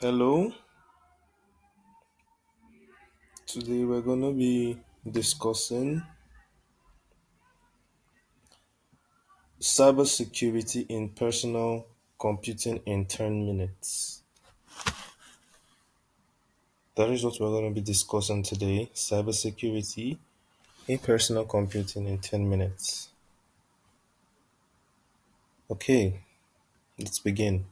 Hello, today we're going to be discussing cybersecurity in personal computing in 10 minutes. That is what we're going to be discussing today cybersecurity in personal computing in 10 minutes. Okay, let's begin.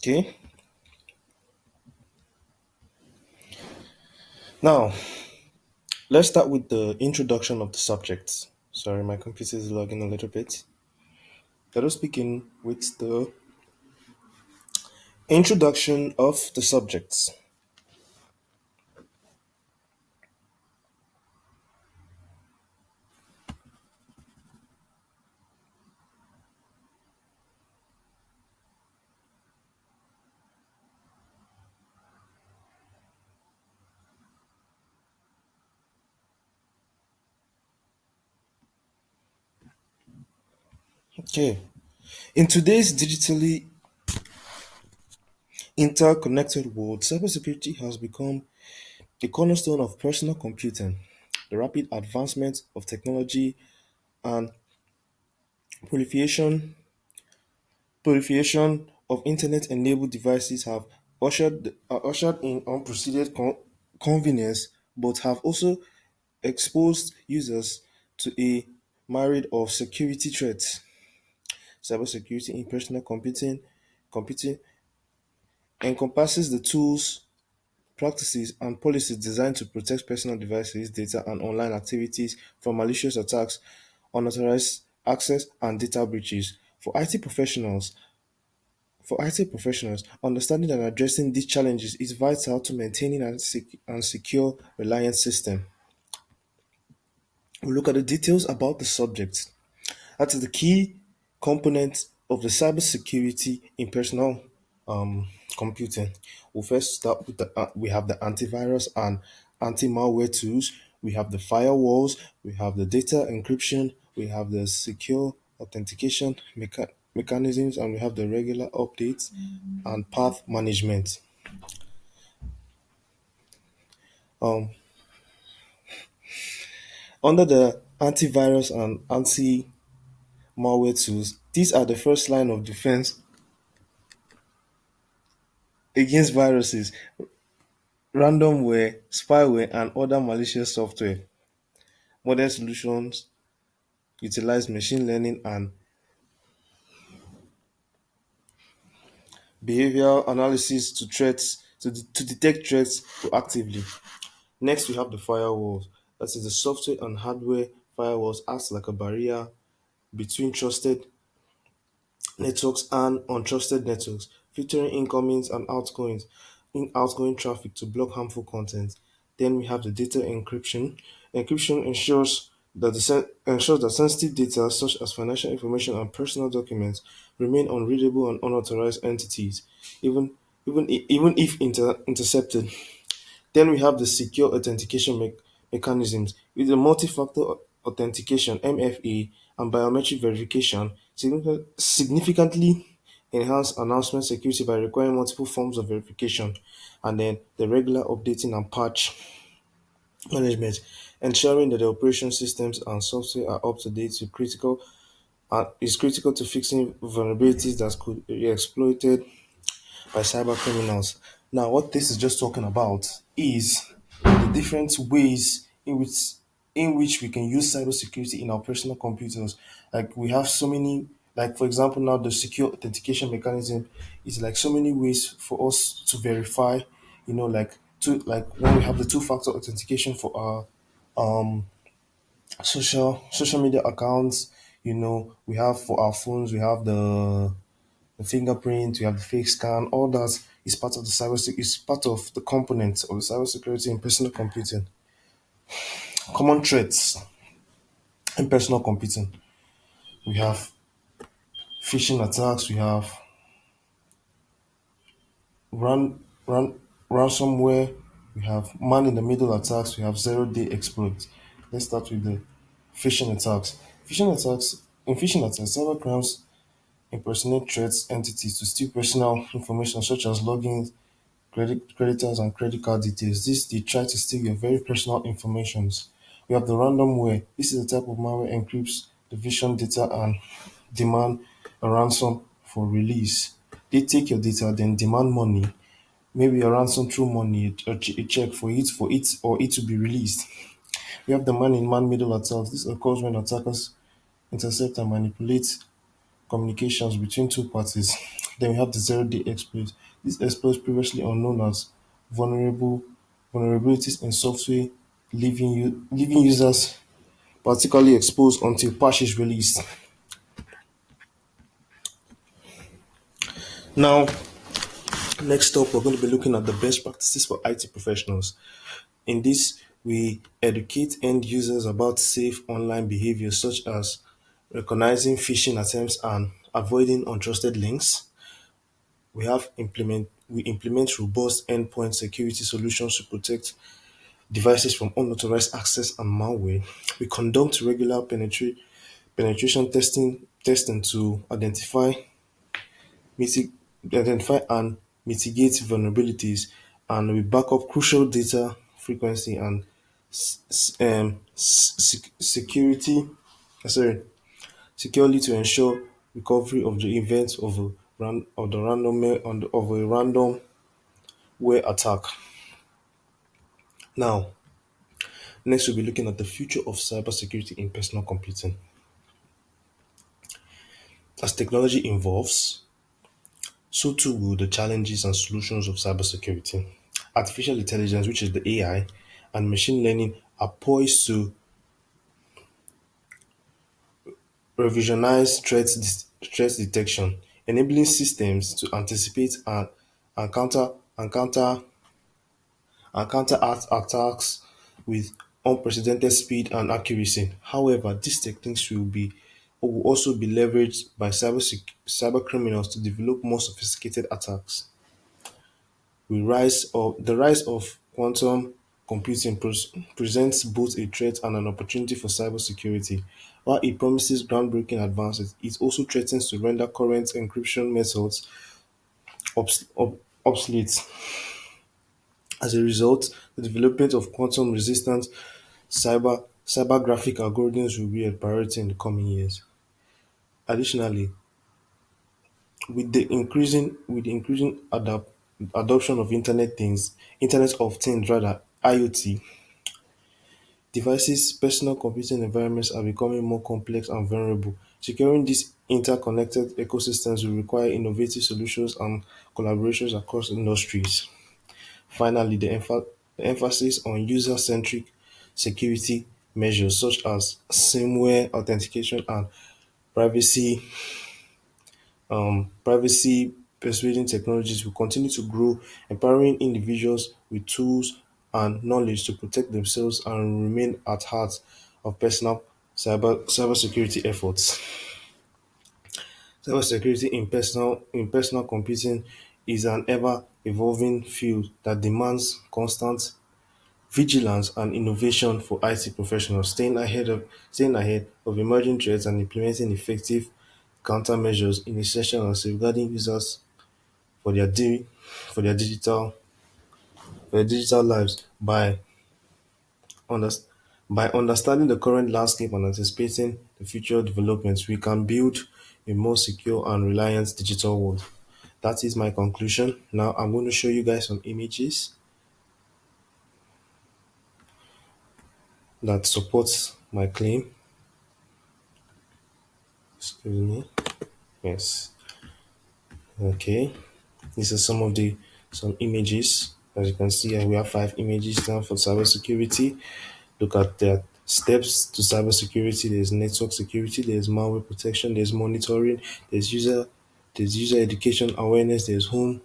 Okay, now let's start with the introduction of the subject. Sorry, my computer is lagging a little bit. Let us begin with the introduction of the subjects. Okay, in today's digitally interconnected world, cybersecurity has become the cornerstone of personal computing. The rapid advancement of technology and proliferation, proliferation of internet-enabled devices have ushered in unprecedented convenience, but have also exposed users to a myriad of security threats. Cybersecurity in personal computing encompasses the tools, practices, and policies designed to protect personal devices, data, and online activities from malicious attacks, unauthorized access, and data breaches. For IT professionals, understanding and addressing these challenges is vital to maintaining and secure reliant system. We look at the details about the subject. That is the key component of the cybersecurity in personal computing. We'll first start with we have the antivirus and anti-malware tools. We have the firewalls. We have the data encryption. We have the secure authentication mechanisms, and we have the regular updates and path management. Um, Under the antivirus and anti-malware tools, these are the first line of defense against viruses, ransomware, spyware, and other malicious software. Modern solutions utilize machine learning and behavioral analysis to detect threats proactively. Next, we have the firewalls. That is the software and hardware firewalls acts like a barrier between trusted networks and untrusted networks, filtering incomings and outgoing traffic to block harmful content. Then we have the data encryption. Encryption ensures that sensitive data such as financial information and personal documents remain unreadable and unauthorized entities, even even if intercepted. Then we have the secure authentication mechanisms with the multi-factor authentication (MFA) and biometric verification significantly enhance announcement security by requiring multiple forms of verification, and then the regular updating and patch management, ensuring that the operation systems and software are up to date to critical is critical to fixing vulnerabilities that could be exploited by cyber criminals. Now, what this is just talking about is the different ways in which we can use cybersecurity in our personal computers. Like we have so many, like for example, now the secure authentication mechanism is like so many ways for us to verify. Like when we have the two-factor authentication for our social media accounts. We have for our phones, we have the fingerprint, we have the face scan, all that is part of the is part of the components of the cybersecurity in personal computing. Common threats in personal computing. We have phishing attacks, we have ran, ran, ransomware, We have man in the middle attacks. We have 0 day exploits. Let's start with the phishing attacks. In phishing attacks, cybercrimes impersonate threats entities to steal personal information such as logins, creditors, and credit card details. This they try to steal your very personal informations. We have the ransomware. This is the type of malware encrypts the vision data and demand a ransom for release. They take your data, then demand money, maybe a ransom through money, a check for it or it to be released. We have the man-in-man middle attacks. This occurs when attackers intercept and manipulate communications between two parties. Then we have the 0 day exploit. These exploits previously unknown as vulnerable vulnerabilities in software, leaving users particularly exposed until patch is released. Now, next up, we're going to be looking at the best practices for IT professionals. In this, we educate end users about safe online behavior such as recognizing phishing attempts and avoiding untrusted links. We implement robust endpoint security solutions to protect devices from unauthorized access and malware. We conduct regular penetration testing to mitig- identify and mitigate vulnerabilities, and we back up crucial data frequency and security sorry securely to ensure recovery of the event of a randomware attack. Now, next we'll be looking at the future of cybersecurity in personal computing. As technology evolves, so too will the challenges and solutions of cybersecurity. Artificial intelligence, which is the AI, and machine learning are poised to revisionize threat detection, enabling systems to anticipate and counter and counter and counteract attacks with unprecedented speed and accuracy. However, these techniques will also be leveraged by cyber criminals to develop more sophisticated attacks. The rise of quantum computing presents both a threat and an opportunity for cybersecurity. While it promises groundbreaking advances, it also threatens to render current encryption methods obsolete. As a result, the development of quantum-resistant cybergraphic algorithms will be a priority in the coming years. Additionally, with the increasing adoption of Internet of Things rather (IoT) devices, personal computing environments are becoming more complex and vulnerable. Securing these interconnected ecosystems will require innovative solutions and collaborations across industries. Finally, the emphasis on user-centric security measures such as firmware authentication and privacy privacy persuading technologies will continue to grow, empowering individuals with tools and knowledge to protect themselves and remain at heart of personal cybersecurity efforts. Cybersecurity in personal computing is an ever evolving field that demands constant vigilance and innovation for IT professionals, staying ahead of emerging threats and implementing effective countermeasures in essential and safeguarding users for their di- for their digital lives. Unders- by understanding the current landscape and anticipating the future developments, we can build a more secure and reliant digital world. That is my conclusion. Now I'm going to show you guys some images that supports my claim. Excuse me. Yes. Okay. These are some images. As you can see, here we have 5 images now for cybersecurity. Look at the steps to cybersecurity. There's network security, there's malware protection, there's monitoring, there's user education awareness, there's home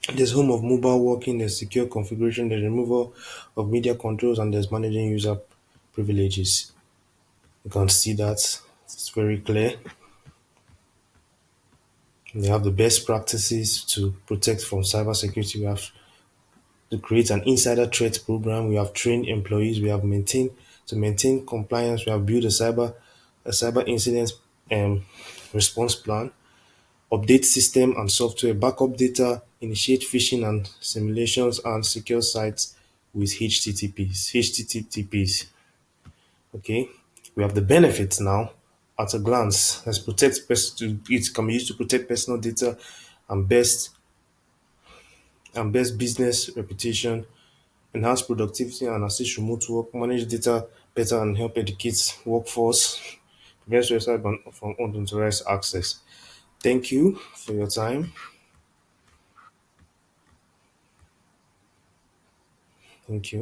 of mobile working, there's secure configuration, there's removal of media controls, and there's managing user privileges. You can see that it's very clear. We have the best practices to protect from cybersecurity. We have to create an insider threat program. We have trained employees. We have maintained to maintain compliance. We have built a cyber incident um, response plan, update system and software, backup data, initiate phishing and simulations, and secure sites with HTTPs. Okay, we have the benefits now at a glance. Let's protect it can be used to protect personal data and best business reputation, enhance productivity and assist remote work, manage data better and help educate workforce, prevent suicide from unauthorized access. Thank you for your time. Thank you.